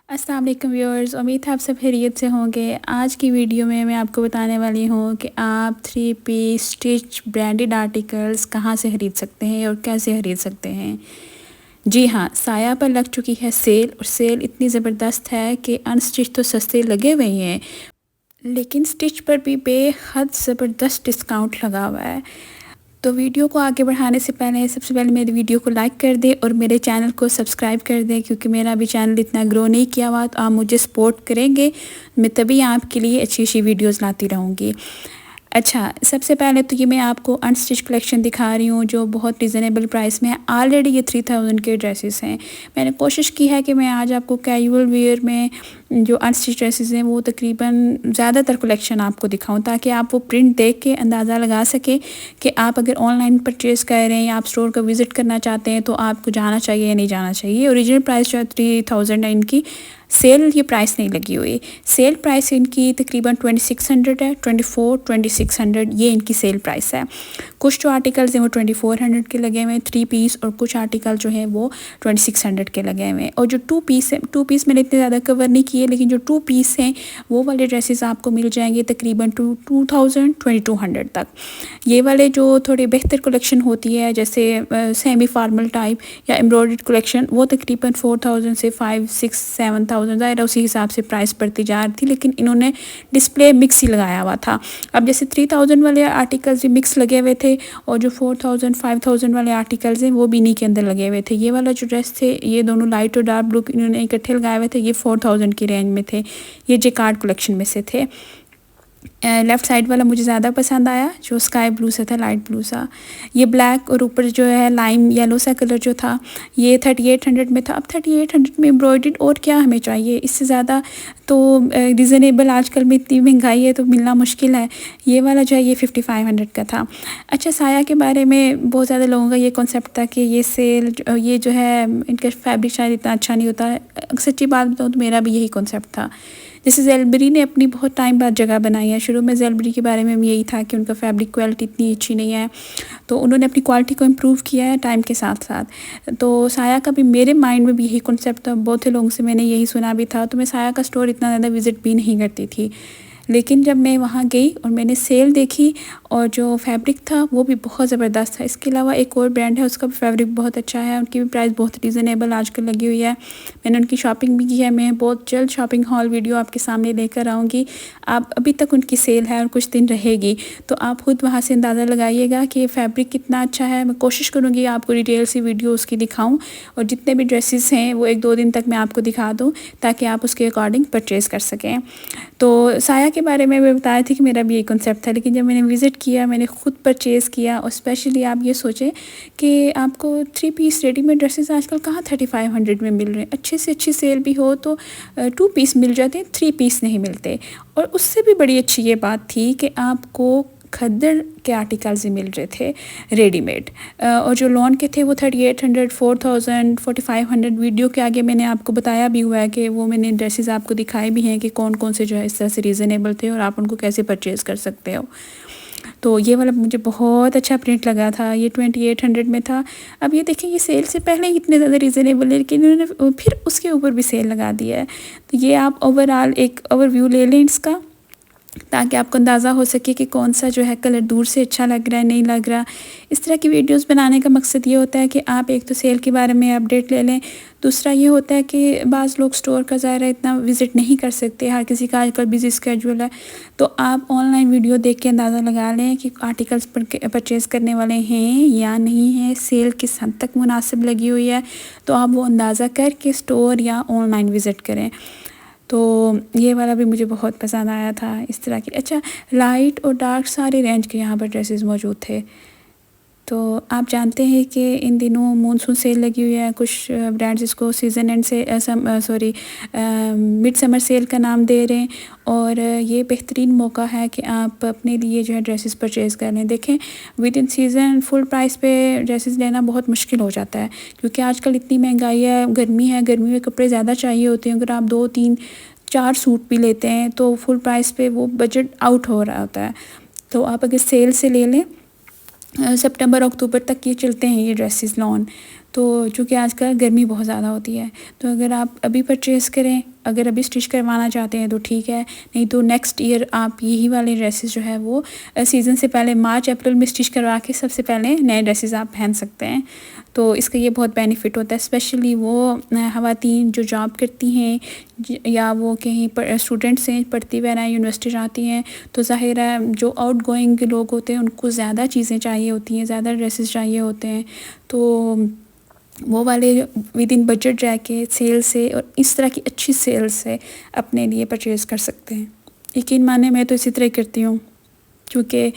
अस्सलाम वालेकुम व्यूअर्स, उम्मीद है आप सब खैरियत से होंगे। आज की वीडियो में मैं आपको बताने वाली हूँ कि आप 3 पीस स्टिच ब्रांडेड आर्टिकल्स कहाँ से ख़रीद सकते हैं और कैसे ख़रीद सकते हैं। जी हाँ, साया पर लग चुकी है सेल और सेल इतनी ज़बरदस्त है कि अनस्टिच तो सस्ते लगे हुए हैं, लेकिन स्टिच पर भी बेहद ज़बरदस्त डिस्काउंट लगा हुआ है। तो वीडियो को आगे बढ़ाने से पहले सबसे पहले मेरी वीडियो को लाइक कर दें और मेरे चैनल को सब्सक्राइब कर दें, क्योंकि मेरा भी चैनल इतना ग्रो नहीं किया हुआ। तो आप मुझे सपोर्ट करेंगे, मैं तभी आपके लिए अच्छी अच्छी वीडियोस लाती रहूँगी। अच्छा, सबसे पहले तो ये मैं आपको अनस्टिच कलेक्शन दिखा रही हूँ जो बहुत रिज़नेबल प्राइस में है। ऑलरेडी ये 3000 के ड्रेसेस हैं। मैंने कोशिश की है कि मैं आज आपको कैजुअल वेयर में जो अनस्टिच ड्रेसेस हैं वो तकरीबन ज़्यादातर कलेक्शन आपको दिखाऊं, ताकि आप वो प्रिंट देख के अंदाज़ा लगा सकें कि आप अगर ऑनलाइन परचेज़ कर रहे हैं या आप स्टोर का विज़िट करना चाहते हैं तो आपको जाना चाहिए या नहीं जाना चाहिए। ओरिजिनल प्राइस जो है 3000 है इनकी। सेल ये प्राइस नहीं लगी हुई। सेल प्राइस इनकी तकरीबन 2600 है, 2600 ये इनकी सेल प्राइस है। कुछ जो आर्टिकल्स हैं वो 2400 के लगे हुए हैं 3 पीस, और कुछ आर्टिकल जो हैं वो 2600 के लगे हुए हैं। और जो 2 पीस है, 2 पीस मैंने इतने ज़्यादा कवर नहीं किए, लेकिन जो 2 पीस हैं वो वाले ड्रेसेस आपको मिल जाएंगे तकरीबन 2000 2200 तक। ये वाले जो थोड़ी बेहतर कलेक्शन होती है जैसे सेमी फार्मल टाइप या एम्ब्रॉयडर्ड कलेक्शन, वो तकरीबन 4000 से 5 6 7000 ज़ाहिर उसी हिसाब से प्राइस बढ़ती जा रही थी, लेकिन इन्होंने डिस्प्ले मिक्स ही लगाया हुआ था। अब जैसे 3000 वाले आर्टिकल्स भी मिक्स लगे हुए थे, और जो 4000 5000 वाले आर्टिकल्स हैं वो भी इन्हीं के अंदर लगे हुए थे। ये वाला जो ड्रेस थे, ये दोनों लाइट और डार्क ब्लू इन्होंने इकट्ठे लगाए हुए थे, ये 4000 की रेंज में थे। ये जेकार्ड कलेक्शन में से थे। लेफ़्ट साइड वाला मुझे ज़्यादा पसंद आया, जो स्काई ब्लू सा था, लाइट ब्लू सा। ये ब्लैक और ऊपर जो है लाइम येलो सा कलर जो था, ये 3800 में था। अब 3800 में एम्ब्रॉयडर्ड और क्या हमें चाहिए, इससे ज़्यादा तो रिज़नेबल आजकल में इतनी महंगाई है तो मिलना मुश्किल है। ये वाला जो है ये 5500 का था। अच्छा, साया के बारे में बहुत ज़्यादा लोगों का ये कॉन्सेप्ट था कि ये सेल ये जो है इनका फैब्रिक शायद इतना अच्छा नहीं होता है। सच्ची बात बताऊँ तो मेरा भी यही कॉन्सेप्ट था। जैसे ज़ेलबरी ने अपनी बहुत टाइम बाद जगह बनाई है। शुरू में ज़ेलबरी के बारे में भी यही था कि उनका फैब्रिक क्वालिटी इतनी अच्छी नहीं है, तो उन्होंने अपनी क्वालिटी को इम्प्रूव किया है टाइम के साथ साथ। तो साया का भी मेरे माइंड में भी यही कॉन्सेप्ट था, बहुत से लोगों से मैंने यही सुना भी था। तो मैं साया का स्टोर इतना ज़्यादा विज़िट भी नहीं करती थी, लेकिन जब मैं वहाँ गई और मैंने सेल देखी और जो फैब्रिक था वो भी बहुत ज़बरदस्त था। इसके अलावा एक और ब्रांड है, उसका भी फैब्रिक बहुत अच्छा है, उनकी भी प्राइस बहुत रीज़नेबल आजकल लगी हुई है। मैंने उनकी शॉपिंग भी की है। मैं बहुत जल्द शॉपिंग हॉल वीडियो आपके सामने लेकर आऊँगी। आप अभी तक उनकी सेल है और कुछ दिन रहेगी, तो आप खुद वहाँ से अंदाज़ा लगाइएगा कि फैब्रिक कितना अच्छा है। मैं कोशिश करूँगी आपको डिटेल सी वीडियो उसकी दिखाऊँ, और जितने भी ड्रेसेस हैं वो 1-2 दिन तक मैं आपको दिखा दूँ, ताकि आप उसके अकॉर्डिंग परचेज़ कर सकें। तो साया के बारे में मैं बताया थी कि मेरा भी यही कॉन्सेप्ट था, लेकिन जब मैंने विज़िट किया, मैंने ख़ुद परचेज़ किया। और स्पेशली आप ये सोचें कि आपको 3 पीस रेडीमेड ड्रेसेस आजकल कहाँ 3500 में मिल रहे हैं। अच्छे से अच्छी सेल भी हो तो 2 पीस मिल जाते हैं, 3 पीस नहीं मिलते। और उससे भी बड़ी अच्छी ये बात थी कि आपको खद्दर के आर्टिकल्स ही मिल रहे थे रेडीमेड, और जो लॉन के थे वो 3800 4000 4500। वीडियो के आगे मैंने आपको बताया भी हुआ है कि वो मैंने ड्रेसेस आपको दिखाए भी हैं कि कौन कौन से जो है इस तरह से रीज़नेबल थे और आप उनको कैसे परचेज़ कर सकते हो। तो ये वाला मुझे बहुत अच्छा प्रिंट लगा था, ये 2800 में था। अब ये देखें, ये सेल से पहले ही इतने ज़्यादा रीज़नेबल है, लेकिन इन्होंने फिर उसके ऊपर भी सेल लगा दिया है। तो ये आप ओवरऑल एक ओवरव्यू ले लें इसका, ताकि आपको अंदाज़ा हो सके कि कौन सा जो है कलर दूर से अच्छा लग रहा है, नहीं लग रहा। इस तरह की वीडियोस बनाने का मकसद ये होता है कि आप एक तो सेल के बारे में अपडेट ले लें, दूसरा ये होता है कि बाज़ लोग स्टोर का ज़ाहिर है इतना विज़िट नहीं कर सकते, हर किसी का आजकल बिजी स्केड्यूल है। तो आप ऑनलाइन वीडियो देख के अंदाज़ा लगा लें कि आर्टिकल्स परचेज़ करने वाले हैं या नहीं हैं, सेल किस हद तक मुनासिब लगी हुई है, तो आप वो अंदाज़ा करके स्टोर या ऑनलाइन विज़िट करें। तो ये वाला भी मुझे बहुत पसंद आया था इस तरह की। अच्छा, लाइट और डार्क सारे रेंज के यहाँ पर ड्रेसेस मौजूद थे। तो आप जानते हैं कि इन दिनों मानसून सेल लगी हुई है। कुछ ब्रांड्स इसको सीज़न एंड से मिड समर सेल का नाम दे रहे हैं, और ये बेहतरीन मौका है कि आप अपने लिए जो है ड्रेसेस परचेज़ कर लें। देखें, with in season full price पे ड्रेसेस लेना बहुत मुश्किल हो जाता है, क्योंकि आजकल इतनी महंगाई है, गर्मी में कपड़े ज़्यादा चाहिए होते हैं। अगर आप 2 3 4 सूट भी लेते हैं तो फुल प्राइस पे वो बजट आउट हो रहा होता है। तो आप अगर सेल से ले लें, सितंबर अक्टूबर तक ये चलते हैं ये ड्रेसेस लॉन। तो चूँकि आजकल गर्मी बहुत ज़्यादा होती है, तो अगर आप अभी परचेज़ करें अगर अभी स्टिच करवाना चाहते हैं तो ठीक है, नहीं तो नेक्स्ट ईयर आप यही वाले ड्रेसेस जो है वो सीज़न से पहले मार्च अप्रैल में स्टिच करवा के सबसे पहले नए ड्रेसेस आप पहन सकते हैं। तो इसका ये बहुत बेनिफिट होता है, स्पेशली वो ख़वातीन जो जॉब करती हैं या वो कहीं पर स्टूडेंट्स हैं, पढ़ती वगैरह यूनिवर्सिटी जाती हैं, तो ज़ाहिर है जो आउट गोइंग लोग होते हैं उनको ज़्यादा चीज़ें चाहिए होती हैं, ज़्यादा ड्रेसेस चाहिए होते हैं। तो वो वाले विद इन बजट जाके सेल से और इस तरह की अच्छी सेल से अपने लिए परचेज़ कर सकते हैं। यकीन माने मैं तो इसी तरह करती हूँ, क्योंकि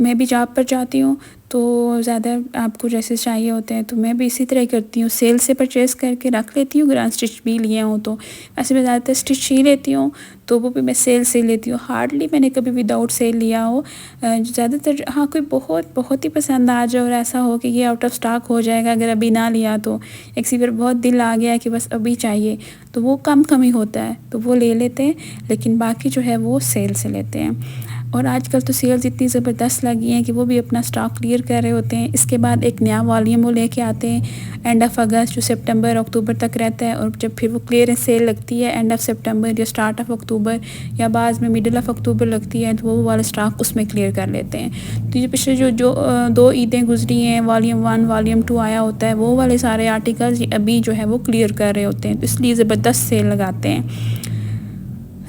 मैं भी जॉब पर जाती हूँ तो ज़्यादा आपको ड्रेसेस चाहिए होते हैं, तो मैं भी इसी तरह करती हूँ, सेल से परचेज़ करके रख लेती हूँ। अगर स्टिच भी लिए हों तो वैसे मैं ज़्यादातर स्टिच ही लेती हूँ, तो वो भी मैं सेल से लेती हूँ। हार्डली मैंने कभी विदाउट सेल लिया हो। ज़्यादातर हाँ कोई बहुत ही पसंद आ जाए और ऐसा हो कि ये आउट ऑफ स्टॉक हो जाएगा अगर अभी ना लिया तो, एक सी बार बहुत दिल आ गया कि बस अभी चाहिए, तो वो कम ही होता है तो वो ले लेते हैं, लेकिन बाकी जो है वो सेल से लेते हैं। और आजकल तो सेल्स इतनी ज़बरदस्त लगी हैं कि वो भी अपना स्टॉक क्लियर कर रहे होते हैं। इसके बाद एक नया वॉल्यूम वो लेके आते हैं एंड ऑफ अगस्त, जो सितंबर अक्टूबर तक रहता है, और जब फिर वो क्लियरेंस सेल लगती है एंड ऑफ सितंबर या स्टार्ट ऑफ अक्टूबर या बाद में मिडिल ऑफ अक्टूबर लगती है, तो वो वाला स्टॉक उसमें क्लियर कर लेते हैं। तो ये पिछले जो 2 ईदें गुजरी हैं, वॉल्यूम 1 वॉल्यूम 2 आया होता है, वो वाले सारे आर्टिकल्स अभी जो है वो क्लियर कर रहे होते हैं, तो इसलिए ज़बरदस्त सेल लगाते हैं।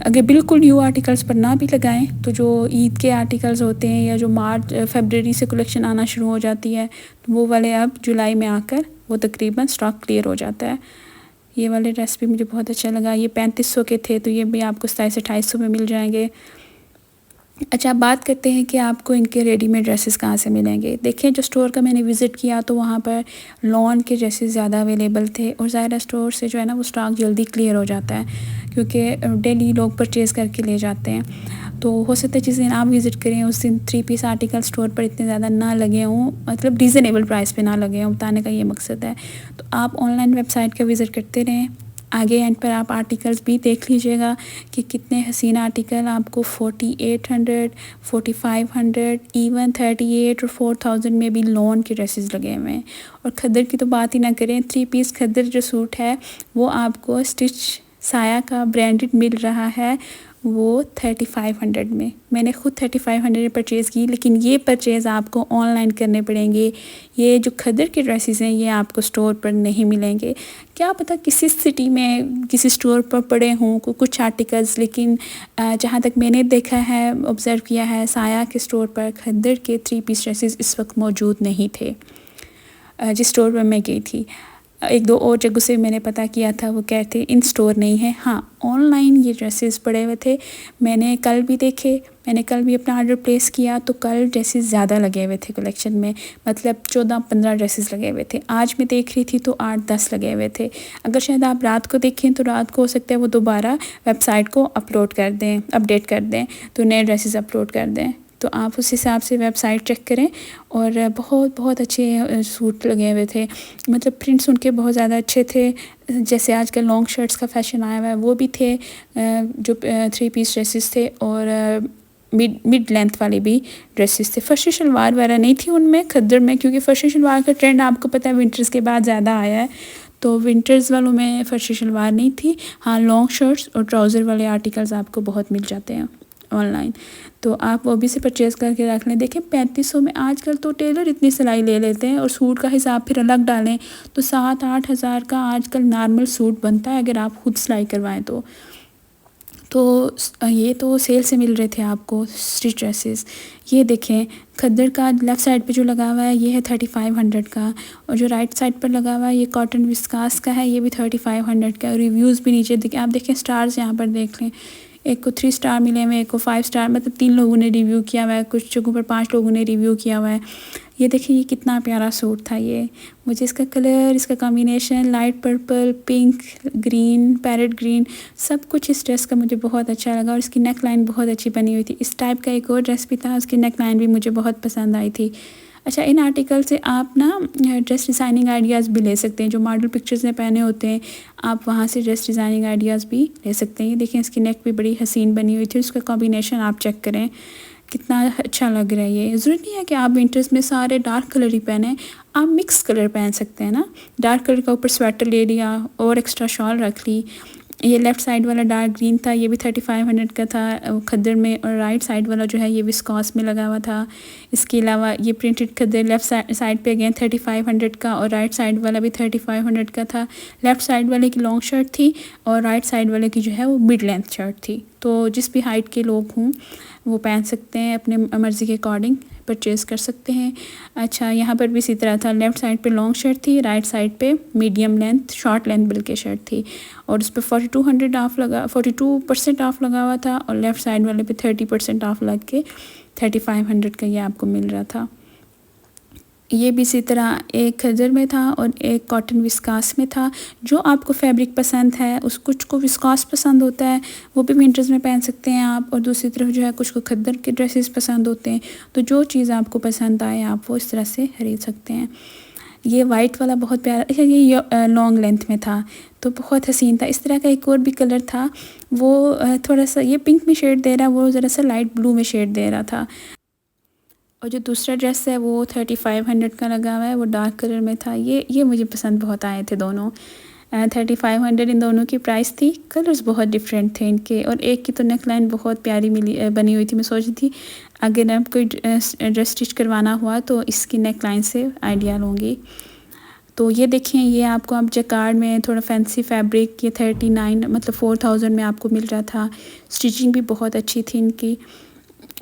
अगर बिल्कुल न्यू आर्टिकल्स पर ना भी लगाएं तो जो ईद के आर्टिकल्स होते हैं या जो मार्च फरवरी से कलेक्शन आना शुरू हो जाती है, तो वो वाले अब जुलाई में आकर वो तकरीबन स्टॉक क्लियर हो जाता है। ये वाले ड्रेस भी मुझे बहुत अच्छा लगा, ये 3500 के थे, तो ये भी आपको 2700-2800 में मिल जाएंगे। अच्छा, अब बात करते हैं कि आपको इनके रेडीमेड ड्रेसेस कहाँ से मिलेंगे। देखिए, जो स्टोर का मैंने विज़िट किया तो वहाँ पर लॉन के ड्रेसेस ज़्यादा अवेलेबल थे, और ज़ाहिर स्टोर से जो है ना वो स्टॉक जल्दी क्लियर हो जाता है, क्योंकि डेली लोग परचेज़ करके ले जाते हैं। तो हो सकता है जिस दिन आप विज़िट करें उस दिन 3 पीस आर्टिकल स्टोर पर इतने ज़्यादा ना लगे हों, मतलब रीज़नेबल प्राइस पे ना लगे हों, बताने का ये मकसद है। तो आप ऑनलाइन वेबसाइट का विज़िट करते रहें। आगे एंड पर आप आर्टिकल्स भी देख लीजिएगा कि कितने हसीन आर्टिकल आपको 4800, 4500, इवन 38 और 4000 में भी लॉन के ड्रेसेस लगे हुए हैं। और खद्दर की तो बात ही ना करें, 3 पीस खद्दर जो सूट है वो आपको स्टिच साया का ब्रांडेड मिल रहा है, वो 3500 में। मैंने ख़ुद 3500 में परचेज़ की, लेकिन ये परचेज़ आपको ऑनलाइन करने पड़ेंगे। ये जो खद्दर के ड्रेसेस हैं ये आपको स्टोर पर नहीं मिलेंगे। क्या पता किसी सिटी में किसी स्टोर पर पड़े हों कुछ आर्टिकल्स, लेकिन जहाँ तक मैंने देखा है, ऑब्ज़र्व किया है, साया के स्टोर पर खद्दर के 3 पीस ड्रेसेस इस वक्त मौजूद नहीं थे जिस स्टोर पर मैं गई थी। 1-2 और जगहों से मैंने पता किया था, वो कहते इन स्टोर नहीं है। हाँ, ऑनलाइन ये ड्रेसेस पड़े हुए थे, मैंने कल भी देखे, मैंने कल भी अपना ऑर्डर प्लेस किया, तो कल ड्रेसेस ज़्यादा लगे हुए थे कलेक्शन में, मतलब 14-15 ड्रेसेस लगे हुए थे। आज मैं देख रही थी तो 8-10 लगे हुए थे। अगर शायद आप रात को देखें तो रात को हो सकता है वो दोबारा वेबसाइट को अपलोड कर दें, अपडेट कर दें, तो नए ड्रेसेस अपलोड कर दें। तो आप उस हिसाब से वेबसाइट चेक करें। और बहुत अच्छे सूट लगे हुए थे, मतलब प्रिंट्स उनके बहुत ज़्यादा अच्छे थे। जैसे आजकल लॉन्ग शर्ट्स का फैशन आया हुआ है, वो भी थे, जो 3 पीस ड्रेसेस थे, और मिड लेंथ वाले भी ड्रेसेस थे। फर्शी शलवार वगैरह नहीं थी उनमें खद्दर में, क्योंकि फर्शी शलवार का ट्रेंड आपको पता है विंटर्स के बाद ज़्यादा आया है, तो विंटर्स वालों में फर्शी शलवार नहीं थी। हाँ, लॉन्ग शर्ट्स और ट्राउज़र वाले आर्टिकल्स आपको बहुत मिल जाते हैं ऑनलाइन, तो आप वो भी से परचेज़ करके रख लें। देखें 3500 में आजकल तो टेलर इतनी सिलाई ले लेते हैं, और सूट का हिसाब फिर अलग डालें तो 7-8 हज़ार का आजकल नॉर्मल सूट बनता है अगर आप खुद सिलाई करवाएं तो ये तो सेल से मिल रहे थे आपको स्टिच ड्रेसेस। ये देखें खद्दर का लेफ़्ट साइड पे जो लगा हुआ है ये है 3500 का, और जो राइट साइड पर लगा हुआ है ये कॉटन विस्कास का है, ये भी 3500 का। रिव्यूज़ भी नीचे देखें, आप देखें स्टार्स यहाँ पर देख लें, एक को 3 स्टार मिले हुए, एक को 5 स्टार, मतलब 3 लोगों ने रिव्यू किया हुआ है, कुछ जगहों पर 5 लोगों ने रिव्यू किया हुआ है। ये देखिए, ये कितना प्यारा सूट था। ये मुझे इसका कलर, इसका combination, light purple, pink, green, parrot green, सब कुछ इस ड्रेस का मुझे बहुत अच्छा लगा, और इसकी नेक लाइन बहुत अच्छी बनी हुई थी। इस टाइप का एक और ड्रेस भी था, उसकी नेक लाइन भी मुझे बहुत पसंद आई थी। अच्छा, इन आर्टिकल से आप ना ड्रेस डिज़ाइनिंग आइडियाज़ भी ले सकते हैं, जो मॉडल पिक्चर्स में पहने होते हैं आप वहाँ से ड्रेस डिज़ाइनिंग आइडियाज़ भी ले सकते हैं। देखें इसकी नेक भी बड़ी हसीन बनी हुई थी, उसका कॉम्बिनेशन आप चेक करें कितना अच्छा लग रहा है। ये ज़रूरी नहीं है कि आप विंटर्स में सारे डार्क कलर ही पहने, आप मिक्स कलर पहन सकते हैं ना। डार्क कलर का ऊपर स्वेटर ले लिया और एक्स्ट्रा शॉल रख ली, ये लेफ़्ट साइड वाला डार्क ग्रीन था, ये भी 3500 का था खद्दर में, और राइट साइड वाला जो है ये विस्कॉस में लगा हुआ था। इसके अलावा ये प्रिंटेड खद्दर लेफ़्ट साइड पे अगेन 3500 का, और राइट साइड वाला भी 3500 का था। लेफ़्ट साइड वाले की लॉन्ग शर्ट थी और राइट साइड वाले की जो है वो मिड लेंथ शर्ट थी। तो जिस भी हाइट के लोग हों वो पहन सकते हैं, अपने मर्ज़ी के अकॉर्डिंग परचेज़ कर सकते हैं। अच्छा, यहाँ पर भी इसी तरह था, लेफ़्ट साइड पे लॉन्ग शर्ट थी, राइट साइड पे मीडियम लेंथ शॉर्ट लेंथ बल्कि शर्ट थी, और उस पर 42% ऑफ लगा हुआ था, और लेफ़्ट साइड वाले पे 30% ऑफ लग के 3500 का ये आपको मिल रहा था। ये भी इसी तरह एक खद्दर में था और एक कॉटन विस्कास में था। जो आपको फैब्रिक पसंद है, उस कुछ को विस्कास पसंद होता है वो भी विंटर्स में पहन सकते हैं आप, और दूसरी तरफ जो है कुछ को खद्दर के ड्रेसेस पसंद होते हैं। तो जो चीज़ आपको पसंद आए आप वो इस तरह से खरीद सकते हैं। ये वाइट वाला बहुत प्यारा, ये लॉन्ग लेंथ में था तो बहुत हसीन था। इस तरह का एक और भी कलर था, वो थोड़ा सा ये पिंक में शेड दे रहा, वो ज़रा सा लाइट ब्लू में शेड दे रहा था। और जो दूसरा ड्रेस है वो 3500 का लगा हुआ है, वो डार्क कलर में था। ये मुझे पसंद बहुत आए थे दोनों। 3500 इन दोनों की प्राइस थी। कलर्स बहुत डिफरेंट थे इनके, और एक की तो नेक लाइन बहुत प्यारी बनी हुई थी। मैं सोच रही थी अगर आप कोई ड्रेस स्टिच करवाना हुआ तो इसकी नेक लाइन से आइडिया लूँगी। तो ये देखें, ये आपको आप जैकार्ड में थोड़ा फैंसी फैब्रिक, ये 39 मतलब 4000 में आपको मिल रहा था। स्टिचिंग भी बहुत अच्छी थी इनकी,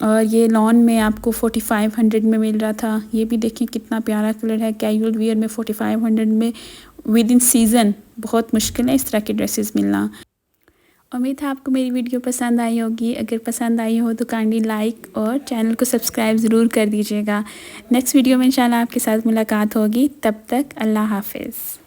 और ये लॉन में आपको 4500 में मिल रहा था। ये भी देखें कितना प्यारा कलर है। कैजुअल वियर में 4500 में विद इन सीज़न बहुत मुश्किल है इस तरह के ड्रेसेस मिलना। उम्मीद है आपको मेरी वीडियो पसंद आई होगी। अगर पसंद आई हो तो काइंडली लाइक और चैनल को सब्सक्राइब ज़रूर कर दीजिएगा। नेक्स्ट वीडियो में इंशाल्लाह आपके साथ मुलाकात होगी। तब तक अल्लाह हाफ़िज़।